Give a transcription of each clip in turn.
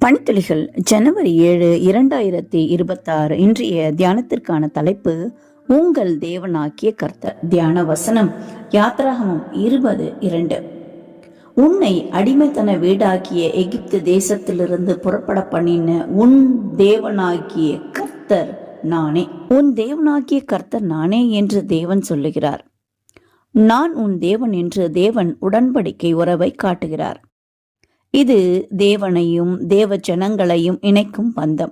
பணித்துளிகள் ஜனவரி 7, 2026. இன்றைய தியானத்திற்கான தலைப்பு உங்கள் தேவனாகிய கர்த்தர். தியான வசனம் யாத்ராகமம் 20:2. உன்னை அடிமைத்தன வீடாகிய எகிப்து தேசத்திலிருந்து புறப்பட பண்ணின உன் தேவனாகிய கர்த்தர் நானே. உன் தேவனாகிய கர்த்தர் நானே என்று தேவன் சொல்லுகிறார். நான் உன் தேவன் என்று தேவன் உடன்படிக்கை உறவை காட்டுகிறார். இது தேவனையும் தேவ ஜனங்களையும் இணைக்கும் பந்தம்.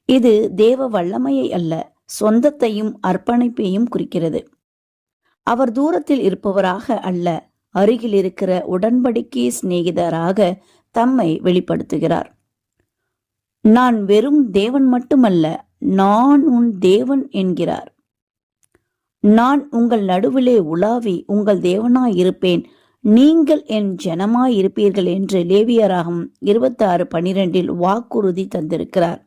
இது தேவ வல்லமையை அல்ல, சொந்தத்தையும் அர்ப்பணிப்பையும் குறிக்கிறது. அவர் தூரத்தில் இருப்பவராக அல்ல, அருகில் இருக்கிற உடன்படிக்கை சிநேகிதராக தம்மை வெளிப்படுத்துகிறார். நான் வெறும் தேவன் மட்டுமல்ல, நான் உன் தேவன் என்கிறார். நான் உங்கள் நடுவிலே உலாவி உங்கள் தேவனாயிருப்பேன், நீங்கள் என் ஜனமாயிருப்பீர்கள் என்று லேவியராகம் 26:12 வாக்குறுதி தந்திருக்கிறார்.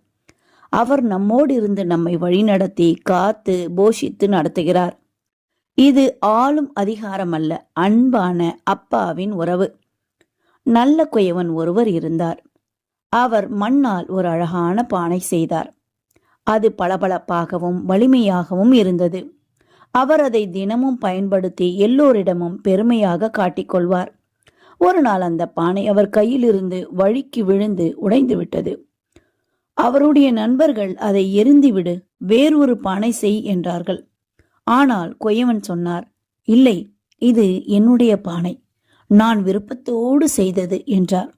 அவர் நம்மோடு இருந்து நம்மை வழிநடத்தி காத்து போஷித்து நடத்துகிறார். இது ஆளும் அதிகாரம் அல்ல, அன்பான அப்பாவின் உறவு. நல்ல குயவன் ஒருவர் இருந்தார். அவர் மண்ணால் ஒரு அழகான பானை செய்தார். அது பளபளப்பாகவும் வலிமையாகவும் இருந்தது. அவர் அதை தினமும் பயன்படுத்தி எல்லோரிடமும் பெருமையாக காட்டிக்கொள்வார். ஒரு நாள் அந்த பானை அவர் கையிலிருந்து வழுக்கி விழுந்து உடைந்து விட்டது. அவருடைய நண்பர்கள் அதை எரிந்துவிடு, வேறொரு பானை செய் என்றார்கள். ஆனால் குயவன் சொன்னார், இல்லை, இது என்னுடைய பானை, நான் விருப்பத்தோடு செய்தது என்றார்.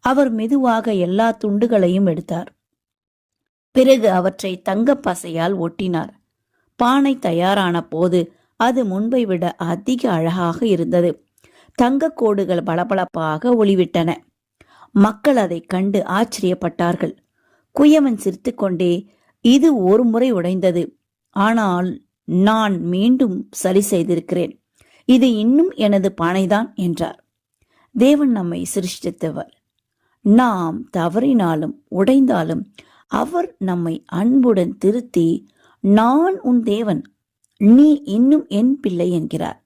அவர் மெதுவாக எல்லா துண்டுகளையும் எடுத்தார். பிறகு அவற்றை தங்கப் பசையால் ஒட்டினார். பானை தயாரான போது அது முன்பை விட அதிக அழகாக இருந்தது. தங்க கோடுகள் பளபளப்பாக ஒளிவிட்டன. மக்கள் அதை கண்டு ஆச்சரியப்பட்டார்கள். குயவன் சிரித்துக்கொண்டே, இது ஒரு முறை உடைந்தது, ஆனால் நான் மீண்டும் சரி செய்திருக்கிறேன், இது இன்னும் எனது பானைதான் என்றார். தேவன் நம்மை சிருஷ்டித்தவர். நாம் தவறினாலும் உடைந்தாலும் அவர் நம்மை அன்புடன் திருத்தி, நான் உன் தேவன், நீ இன்னும் என் பிள்ளை என்கிறார்.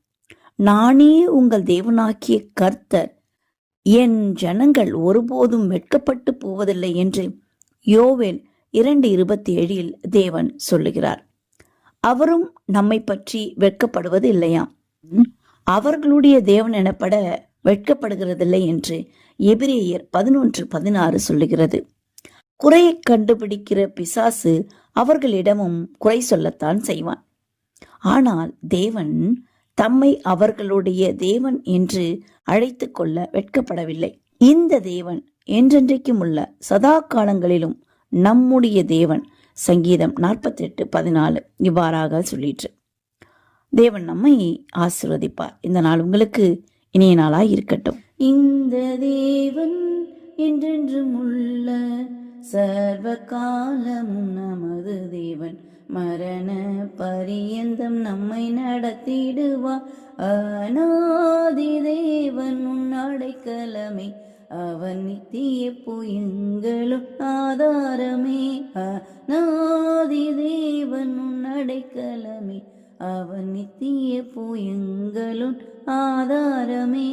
நானே உங்கள் தேவனாகிய கர்த்தர், என் ஜனங்கள் ஒருபோதும் வெட்கப்பட்டு போவதில்லை என்று யோவேல் 2:27 தேவன் சொல்லுகிறார். அவரும் நம்மை பற்றி வெட்கப்படுவது இல்லையாம். அவர்களுடைய தேவன் எனப்பட வெட்கப்படுகிறதில்லை என்று எபிரேயர் 11:16 சொல்லுகிறது. குறையை கண்டுபிடிக்கிற பிசாசு அவர்களிடமும் குறை சொல்லத்தான் செய்வான். ஆனால் தேவன் தம்மை அவர்களுடைய தேவன் என்று அழைத்து கொள்ள வெட்கப்படவில்லை. இந்த தேவன் என்றென்றைக்கும் உள்ள சதா காலங்களிலும் நம்முடைய தேவன். சங்கீதம் 48:14 இவ்வாறாக சொல்லிற்று. தேவன் நம்மை ஆசீர்வதிப்பார். இந்த நாள் உங்களுக்கு இனிய நாளாய் இருக்கட்டும். இந்த தேவன் என்றென்றும் உள்ள சர்வ காலமும் நமது தேவன், மரண பரியந்தம் நம்மை நடத்திடுவார். அநாதி தேவன் உன் அடைக்கலமே, அவன் நித்திய புயங்களும் ஆதாரமே. அநாதி தேவன் உன் அடைக்கலமே, அவன் நித்திய புயங்களும் ஆதாரமே.